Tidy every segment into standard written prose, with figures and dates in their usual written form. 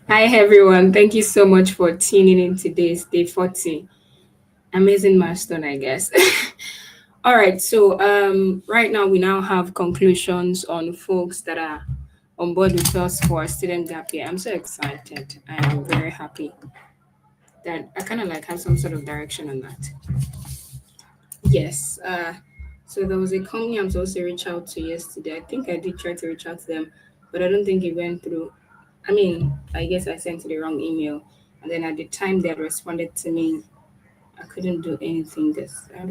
Hi everyone. Thank you so much for tuning in today's day 40. Amazing milestone, I guess. All right. So right now we now have conclusions on folks that are on board with us for our student gap year. I'm so excited. I am very happy that I kind of like have some sort of direction on that. Yes. So there was a company I'm supposed to reach out to yesterday. I think I did try to reach out to them, but I don't think it went through. I mean, I guess I sent the wrong email. And then at the time they had responded to me, I couldn't do anything because I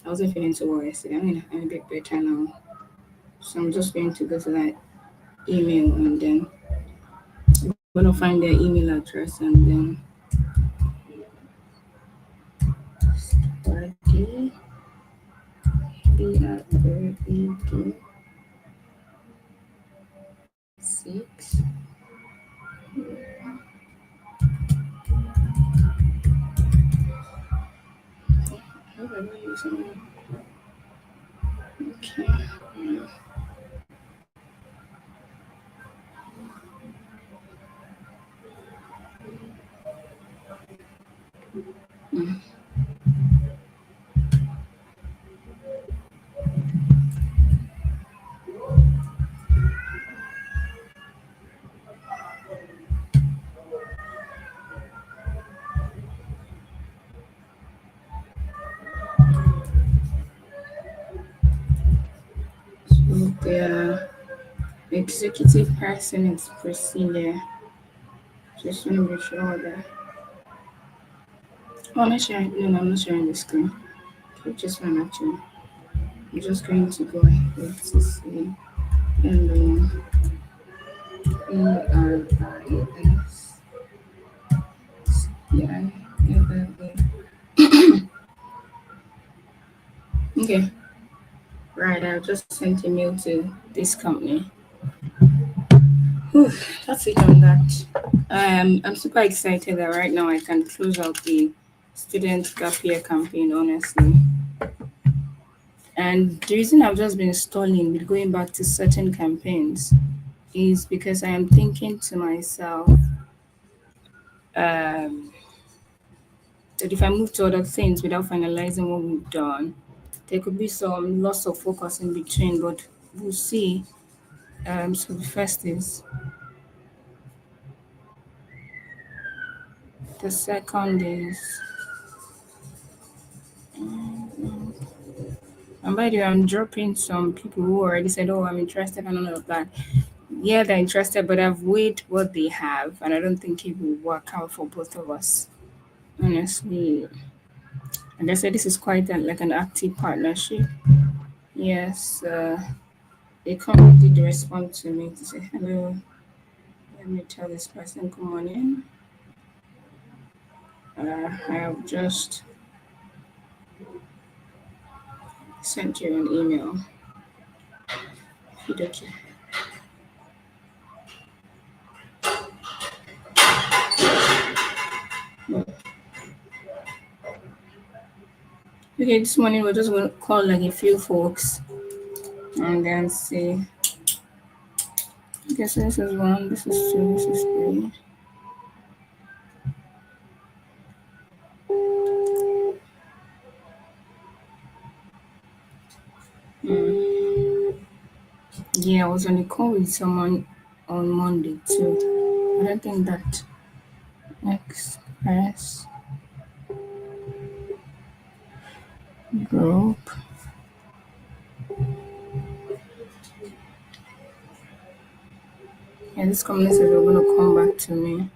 wasn't feeling so well yesterday. I mean, I'm a bit better now. So I'm just going to go to that email and then I'm going to find their email address and then study BR36. How do I use it? Okay. So their executive person is Priscilla. Just want to be sure that. Oh, I'm not sharing. No, I'm not sharing the screen. Okay, just one actually. I'm just going to go ahead to see. Melanin. Yeah. Okay. Right. I just sent a mail to this company. Whew, that's it on that. I'm super excited that right now I can close out the student gap year campaign. Honestly, and the reason I've just been stalling with going back to certain campaigns is because I am thinking to myself um, that if I move to other things without finalizing what we've done, there could be some loss of focus in between, but we'll see. So the first is the second is, and by the way, I'm dropping some people who already said, "Oh, I'm interested," and all of that. Yeah, they're interested, but I've weighed what they have, and I don't think it will work out for both of us. Honestly, and I said this is quite like an active partnership. Yes, they come did respond to me to say hello. Let me tell this person good morning. I have just sent you an email. Okay. Okay, this morning we're just going to call like a few folks and then see. Okay, so this is one, this is two, this is three. Mm. Yeah, I was on a call with someone on Monday too. I don't think that express group. Yeah, this company said they're going to come back to me.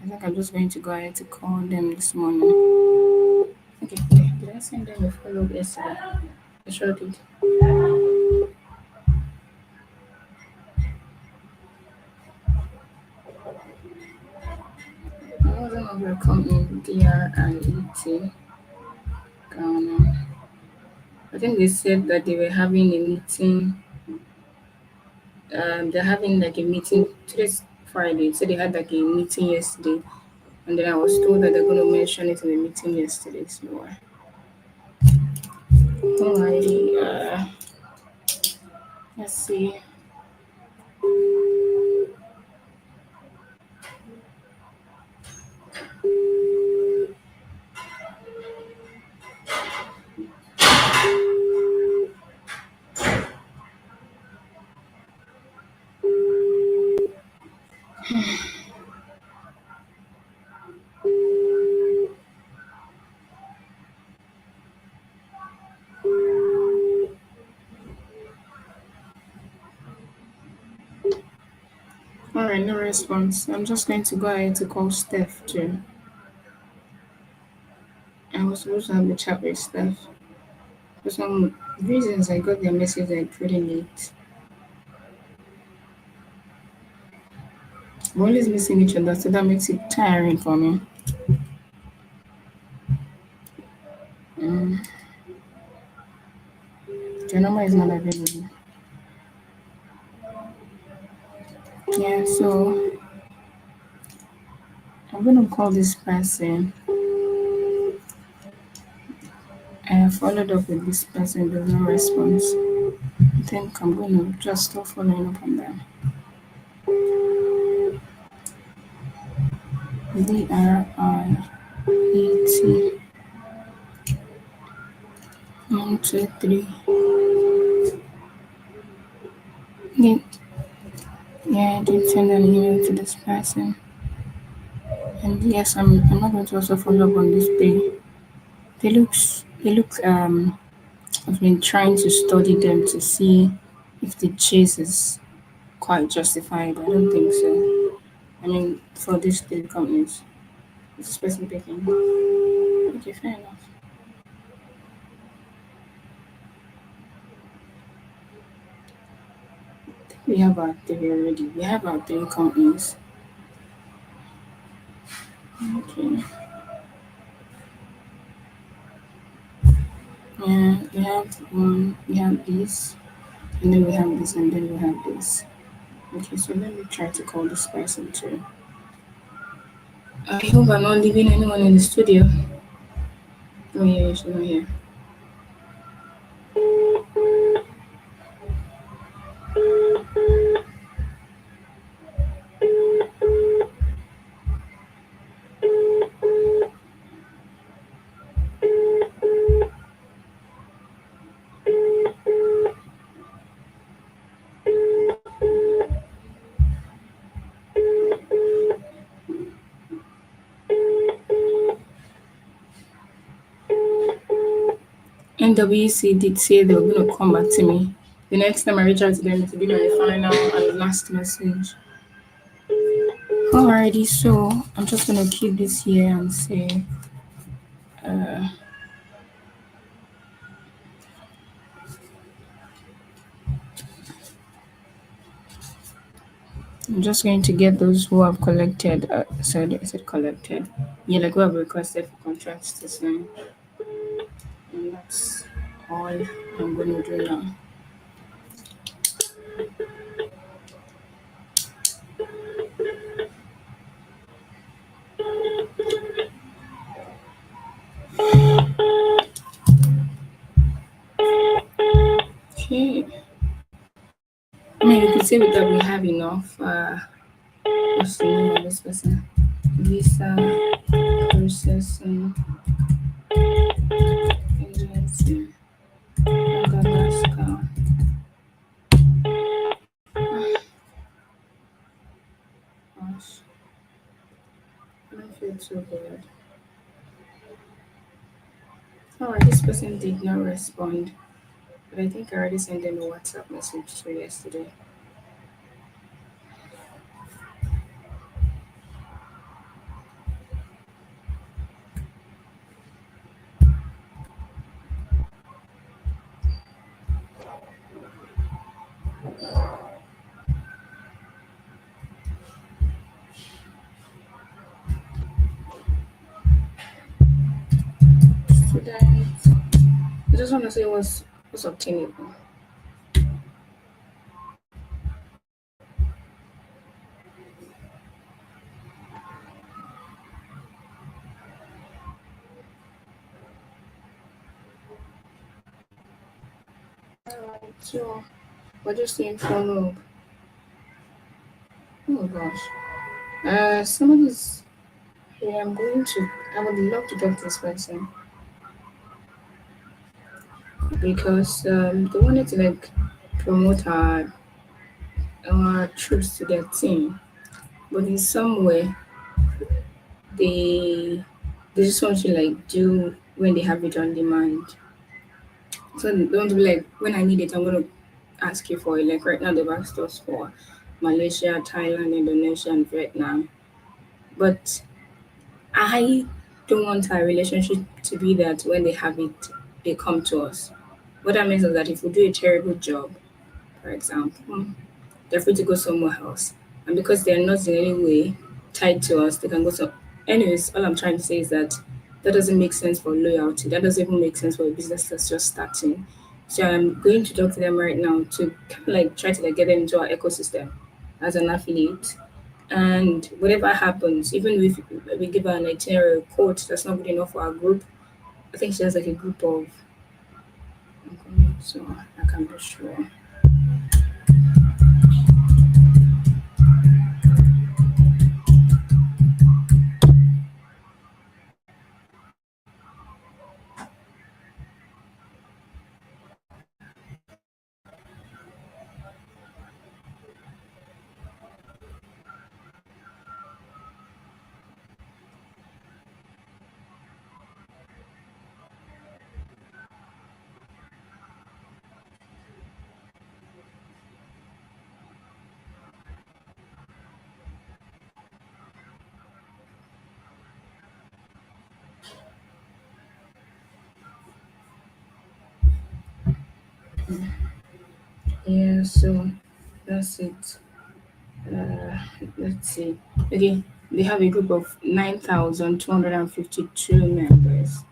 I think I'm just going to go ahead to call them this morning. Okay, did I send them a follow up yesterday? I sure did. I wasn't over a company, DRIET, Ghana. I think they said that they were having a meeting. They're having like a meeting today's Friday, so they had like a meeting yesterday, and then I was told that they're going to mention it in the meeting yesterday. So, alrighty, let's see. All right, no response. I'm just going to go ahead to call Steph too. I was supposed to have a chat with Steph. For some reasons, I got their message like pretty late. We're always missing each other, so that makes it tiring for me. Mm. Your number is not available. Yeah, so I'm gonna call this person. I have followed up with this person, there's no response. I think I'm gonna just stop following up on them. DRIET 123. Yeah, yeah, I did send an email to this person. And yes, I'm not going to also follow up on this day. They look I've been trying to study them to see if the chase is quite justified. I don't think so. I mean, for these three companies, is this person picking? Okay, fair enough. We have our three already. We have our three companies. Okay. Yeah, we have one, we have this, and then we have this, and then we have this. Okay, so let me try to call this person too. I hope I'm not leaving anyone in the studio. Oh yeah, she's not here. NWC did say they were gonna come back to me. The next time I reach out to them, it will be my final and last message. Alrighty, so I'm just gonna keep this here and say, uh, I'm just going to get those who have collected. Sorry, I said collected. Yeah, like who have requested for contracts to sign, and that's all I'm gonna do now. Okay. I mean, you could say with that we have enough. What's the name of this person? Visa processing agency, Madagascar. Gosh, I don't feel too good. Alright, this person did not respond, but I think I already sent them a WhatsApp message to yesterday. Student, I just want to say what's obtainable. Alright, so we're just saying follow up. Oh gosh. Somebody's here. I would love to talk to this person because they wanted to like promote our troops to their team. but in some way they just want to like do when they have it on demand. So they don't be like when I need it, I'm gonna ask you for it. Like right now, they've asked us for Malaysia, Thailand, Indonesia, and Vietnam. But I don't want our relationship to be that when they have it, they come to us. What that means is that if we do a terrible job, for example, they're free to go somewhere else. And because they're not in any way tied to us, they can go so. Anyways, all I'm trying to say is that that doesn't make sense for loyalty. That doesn't even make sense for a business that's just starting. So I'm going to talk to them right now to kind of like try to like get them into our ecosystem as an affiliate. And whatever happens, even if we give her an itinerary quote that's not good enough for our group, I think she has like a group of, so I can be sure. Yeah, so that's it. Uh, let's see. Okay, they have a group of 9,252 members.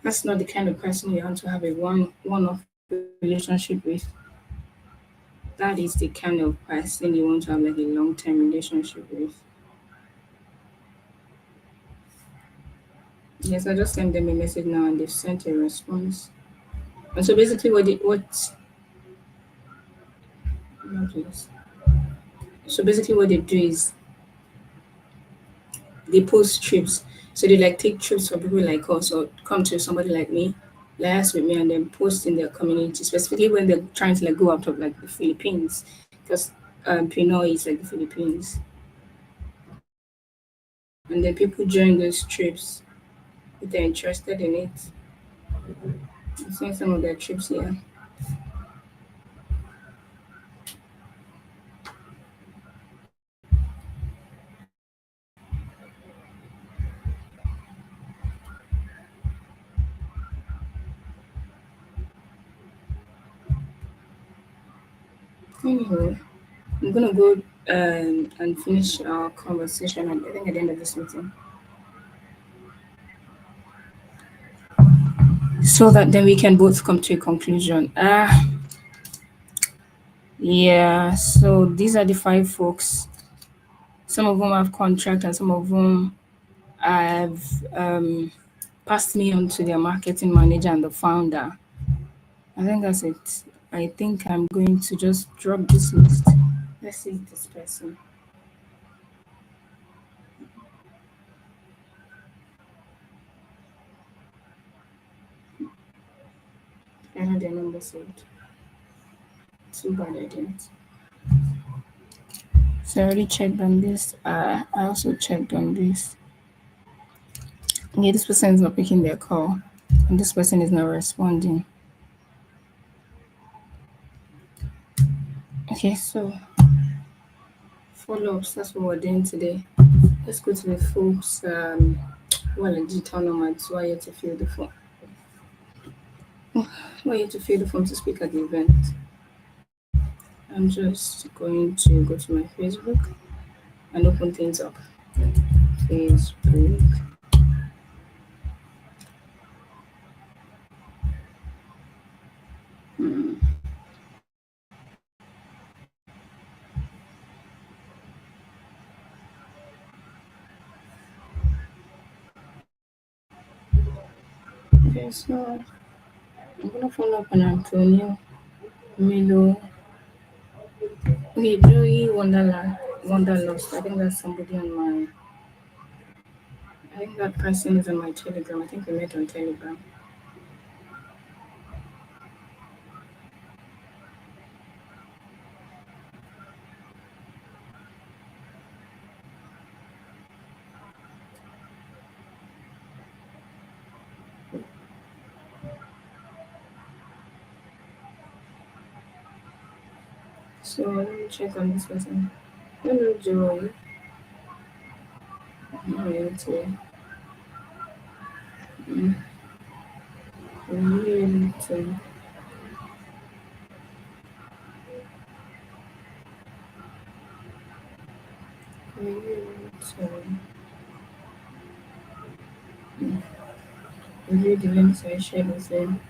That's not the kind of person you want to have a one-off relationship with. That is the kind of person you want to have like a long-term relationship with. Yes, I just sent them a message now and they've sent a response. And so basically, no, please. So basically, what they do is they post trips. So they like take trips for people like us or come to somebody like me, liaise with me, and then post in their community, specifically when they're trying to like go out of like the Philippines, because Pinoy is like the Philippines, and then people join those trips if they're interested in it. I'm seeing some of their trips here. Anyway, I'm gonna go and finish our conversation. I think at the end of this meeting, so that then we can both come to a conclusion. Yeah. So these are the five folks. Some of them have contract, and some of them have passed me on to their marketing manager and the founder. I think that's it. I think I'm going to just drop this list. Let's see this person. I had their number saved. Too bad I didn't. So I already checked on this. I also checked on this. Yeah, this person is not picking their call, and this person is not responding. Okay, so follow ups. That's what we're doing today. Let's go to the folks. Well, digital nomads who are here to fill the form. Who are here to fill the form to speak at the event. I'm just going to go to my Facebook and open things up. Facebook. Okay, so I'm gonna follow up on Antonio, Milo. Okay, Joey Wonderland, Wanderlust. I think that's somebody on my. I think that person is on my Telegram. I think we met on Telegram. So let me check on this person. Hello, Joy. How are you today? Mm, are you able to? Are you able to? Review the links I shared with them.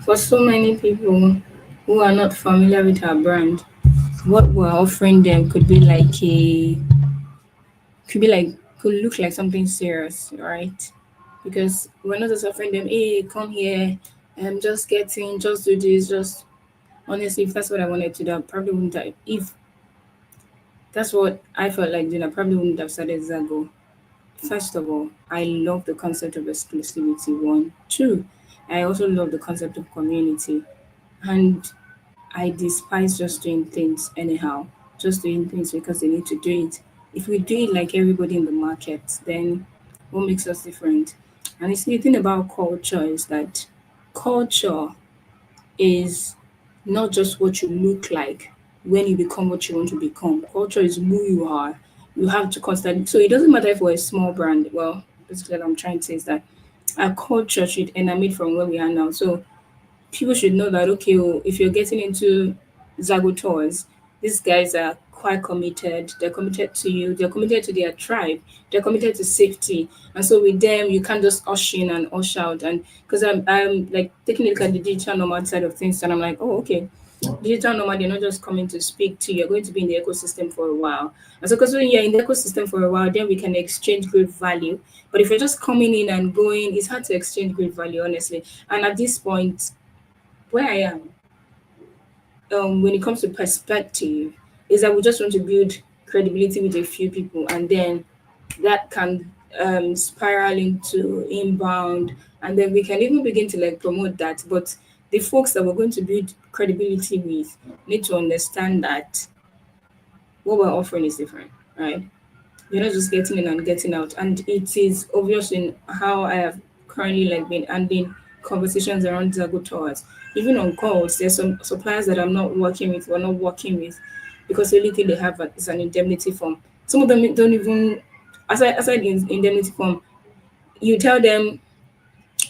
For so many people who are not familiar with our brand, what we're offering them could look like something serious, right? Because we're not just offering them, hey, come here, just get in, just do this, just honestly, if that's what I wanted to do, I probably wouldn't have. If that's what I felt like doing, I probably wouldn't have started Zago. First of all, I love the concept of exclusivity. One, two, I also love the concept of community, and I despise just doing things anyhow, just doing things because they need to do it. If we do it like everybody in the market, then what makes us different? And you see, the thing about culture is that culture is not just what you look like when you become what you want to become. Culture is who you are. You have to constantly, so it doesn't matter if we're a small brand. Well, basically, what I'm trying to say is that our culture should emanate from where we are now. So people should know that okay, oh, if you're getting into Zago tours, these guys are quite committed. They're committed to you. They're committed to their tribe. They're committed to safety. And so with them, you can't just ush in and ush out. And because I'm like taking a look at the digital nomad side of things, and I'm like, oh, okay, digital nomad, you're not just coming to speak to you. You're going to be in the ecosystem for a while. And so because when you're in the ecosystem for a while, then we can exchange great value. But if you're just coming in and going, it's hard to exchange great value, honestly. And at this point, where I am, when it comes to perspective, is that we just want to build credibility with a few people, and then that can spiral into inbound, and then we can even begin to like promote that. But the folks that we're going to build credibility with need to understand that what we're offering is different, right? You're not just getting in and getting out. And it is obvious in how I have currently like been handling conversations around Zago Towers. Even on calls, there's some suppliers that I'm not working with, we're not working with because the only thing they have is an indemnity form. Some of them don't even aside the indemnity form, you tell them,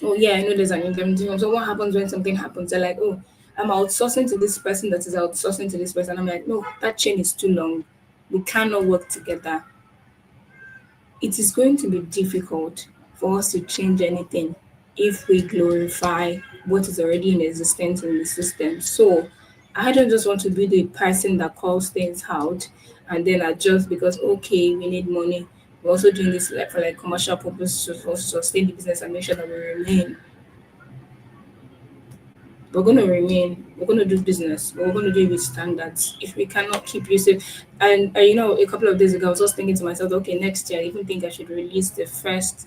oh yeah, I know there's an indemnity form. So what happens when something happens? They're like, oh, I'm outsourcing to this person that is outsourcing to this person. I'm like, no, that chain is too long. We cannot work together. It is going to be difficult for us to change anything if we glorify what is already in existence in the system. So I don't just want to be the person that calls things out and then adjust because okay, we need money. We're also doing this like for like commercial purpose to for sustain the business and make sure that we remain. We're gonna do business, but we're gonna do it with standards. If we cannot keep using, and you know, a couple of days ago, I was just thinking to myself, okay, next year, I even think I should release the first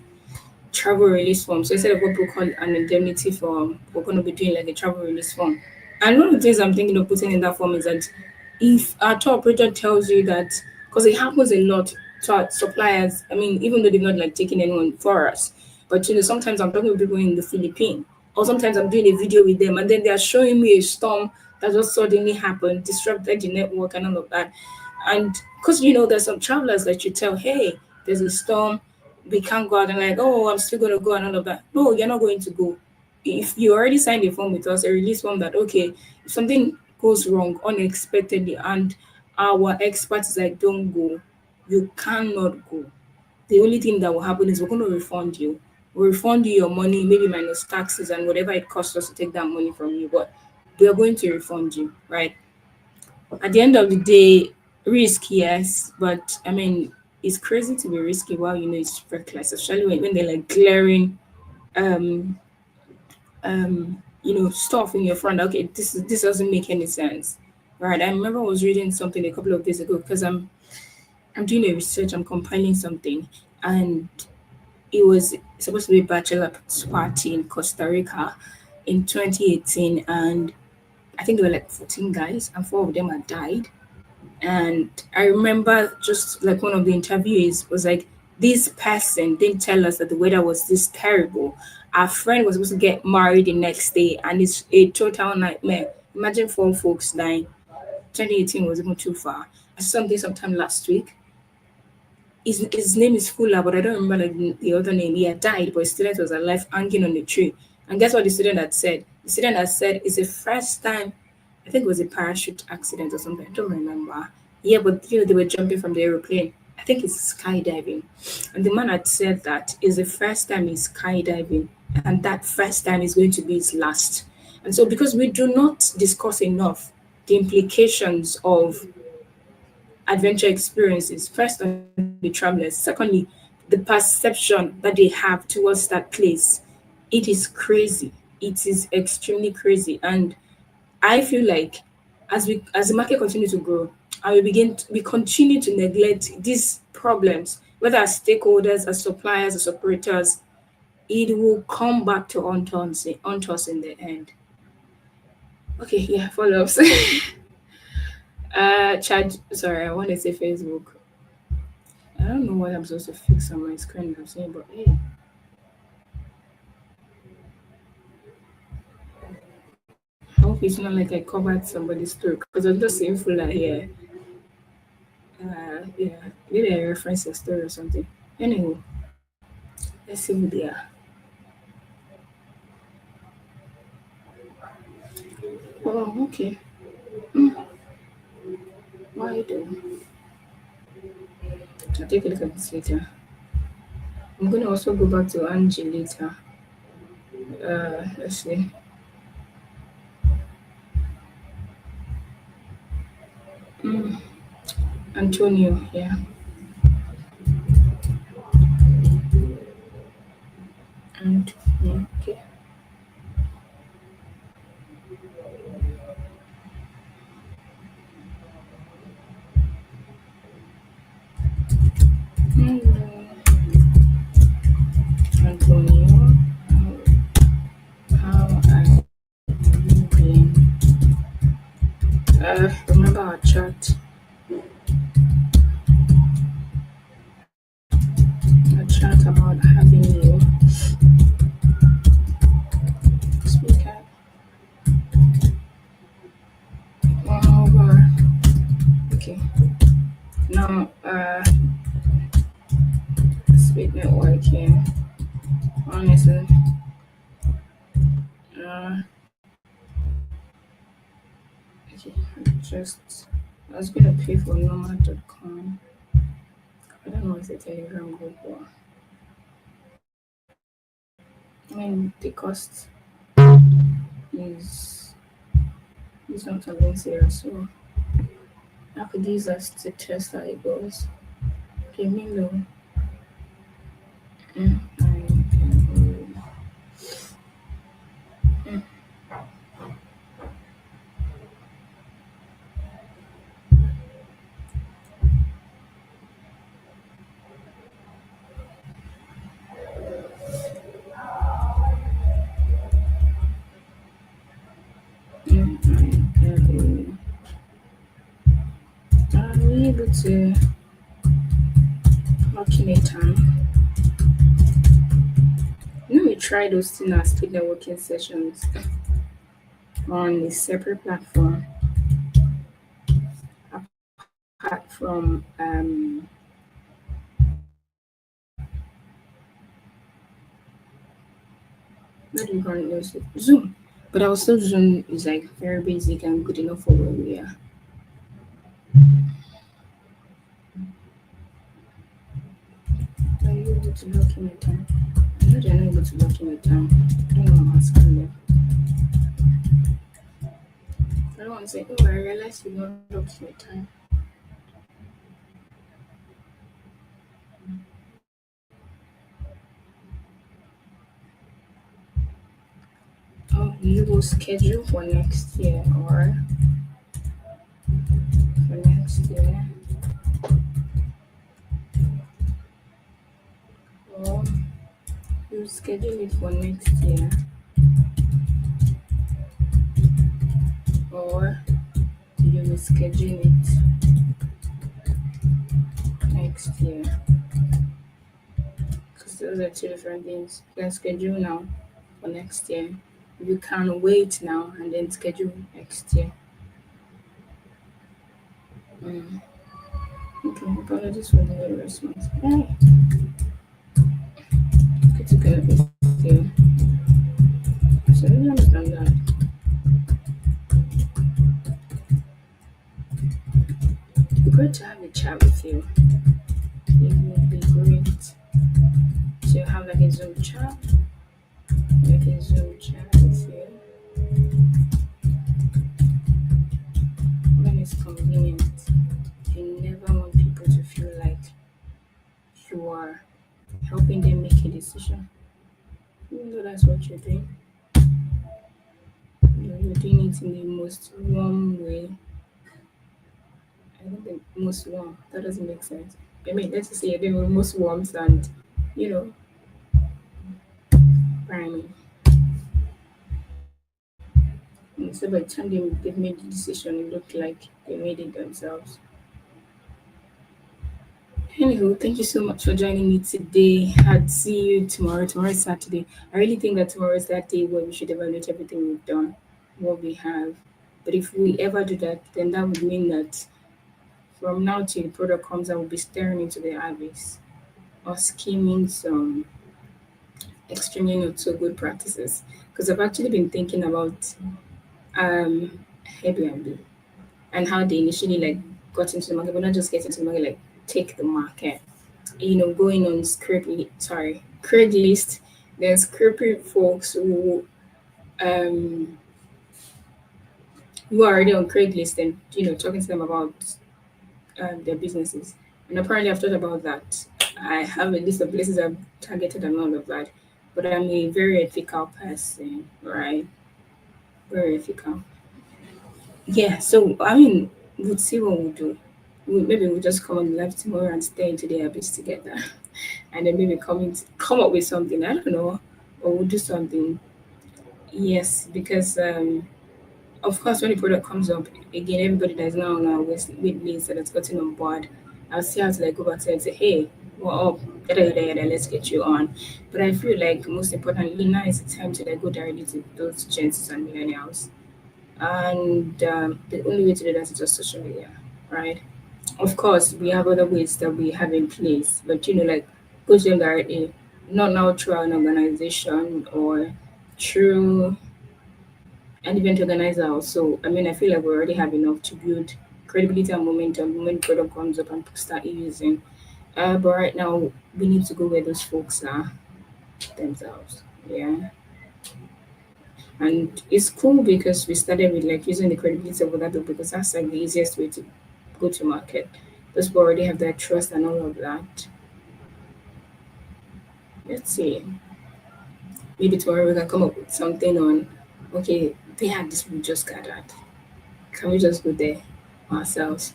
travel release form. So instead of what we call an indemnity form, we're going to be doing like a travel release form. And one of the things I'm thinking of putting in that form is that if our tour operator tells you that, because it happens a lot to our suppliers, I mean, even though they've not like taken anyone for us, but you know, sometimes I'm talking with people in the Philippines, or sometimes I'm doing a video with them, and then they are showing me a storm that just suddenly happened, disrupted the network, and all of that. And because you know, there's some travelers that you tell, hey, there's a storm, we can't go out and like, oh, I'm still gonna go and all of that. No, you're not going to go. If you already signed a form with us, a release form that okay, if something goes wrong unexpectedly and our expert is like, don't go, you cannot go. The only thing that will happen is we're gonna refund you. We'll refund you your money, maybe minus taxes and whatever it costs us to take that money from you, but we are going to refund you, right? At the end of the day, risk, yes, but I mean, it's crazy to be risky while you know it's reckless, especially when they're like glaring, um, you know, stuff in your front. Okay, this doesn't make any sense, right? I remember I was reading something a couple of days ago because I'm doing a research, I'm compiling something, and it was supposed to be a bachelor party in Costa Rica in 2018, and I think there were like 14 guys, and four of them had died. And I remember just like one of the interviewees was like, this person didn't tell us that the weather was this terrible. Our friend was supposed to get married the next day, and it's a total nightmare. Imagine four folks dying. 2018 was even too far. I saw something sometime last week. His name is Fuller, but I don't remember the other name. He had died, but his student was alive hanging on a tree. And guess what the student had said? The student had said it's the first time, I think it was a parachute accident or something. I don't remember. Yeah, but they were jumping from the aeroplane. I think it's skydiving. And the man had said that is the first time he's skydiving, and that first time is going to be his last. And so, because we do not discuss enough the implications of adventure experiences, first on the travelers, secondly, the perception that they have towards that place. It is crazy. It is extremely crazy. And I feel like as the market continues to grow and we continue to neglect these problems, whether as stakeholders, as suppliers, as operators, it will come back to haunt us in the end. Okay, yeah, follow-ups. Chat, sorry, I want to say Facebook. I don't know what I'm supposed to fix on my screen. I'm saying, but hey, I hope it's not like I covered somebody's story because I'm just saying fuller here. Yeah, maybe I reference a story or something. Anyway, let's see who they are. Oh, okay. Why do? I'll take a look at this later. I'm gonna also go back to Angie later. Let's see. Mm, Antonio, yeah. Antonio, okay. Mm, Antonio, how I been. Remember our chat about having you speak at over. Okay. Now, speak networking. Honestly, uh, okay. Just I was gonna pay for nomad.com. I don't know if it's a Telegram group or I mean the cost is not something serious, so I could use that to test how it goes. Give me low. Mm, mm, Are we able to lock in a time? You know, we try those things as speed networking sessions on a separate platform apart from where do we currently use it? Zoom. But also Zoom is like very basic and good enough for where we are. Are you able to lock in a time? I know they're not able to lock in a time. I don't know I'm asking them. I don't want to say, oh, I realized you don't lock in a time. Oh, you will schedule for next year or for next year or you schedule it for next year or you will schedule it next year because those are two different things. You can schedule now for next year. You can wait now and then schedule next year. Mm. Okay, apologies for the late response. Oh, good to connect with you. So I really understand that. Great to have a chat with you. It would be great to have like a Zoom chat with you when it's convenient. You never want people to feel like you are helping them make a decision. Even though that's what you're doing, you're doing it in the most warm way. I think the most warm. That doesn't make sense. I mean, let's just say you're doing the most warmth and, you know, priming. And so by the time they've made the decision, it looked like they made it themselves. Anywho, thank you so much for joining me today. I'd see you tomorrow. Tomorrow is Saturday. I really think that tomorrow is that day where we should evaluate everything we've done, what we have. But if we ever do that, then that would mean that from now till the product comes out, we'll be staring into the abyss or scheming some extremely not so good practices. Because I've actually been thinking about um, Airbnb and how they initially like got into the market, but not just get into the market, like take the market. Going on Craigslist. There's creepy folks um who are already on Craigslist and talking to them about their businesses. And apparently, I've thought about that. I have a list of places I've targeted and all of that, but I'm a very ethical person, right? Very ethical. Yeah. So I mean, we'll see what we'll do. Maybe we'll just come on live tomorrow and stay into the abyss together, and then maybe come up with something. I don't know, or we'll do something. Yes, because of course, when the product comes up, again, everybody that is now on our wait list that has gotten on board, I'll see how to like go back to them and say, hey, we're up, yada, yada, yada, let's get you on. But I feel like most importantly, now is the time to like go directly to those Gen and millennials. And the only way to do that is just social media, right? Of course, we have other ways that we have in place, but like go to them directly, not now through an organization or through an event organizer also. I mean, I feel like we already have enough to build credibility and momentum when product comes up and start using. But right now, we need to go where those folks are themselves. Yeah. And it's cool because we started with like using the credibility of other people because that's like the easiest way to go to market. Those people already have that trust and all of that. Let's see. Maybe tomorrow we can come up with something on, okay, they had this we just gathered. Can we just go there ourselves?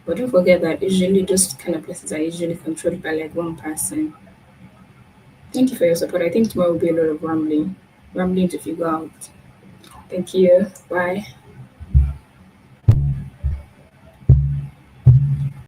But don't forget that usually those kind of places are usually controlled by like one person. Thank you for your support. I think tomorrow will be a lot of rambling to figure out. Thank you. Bye.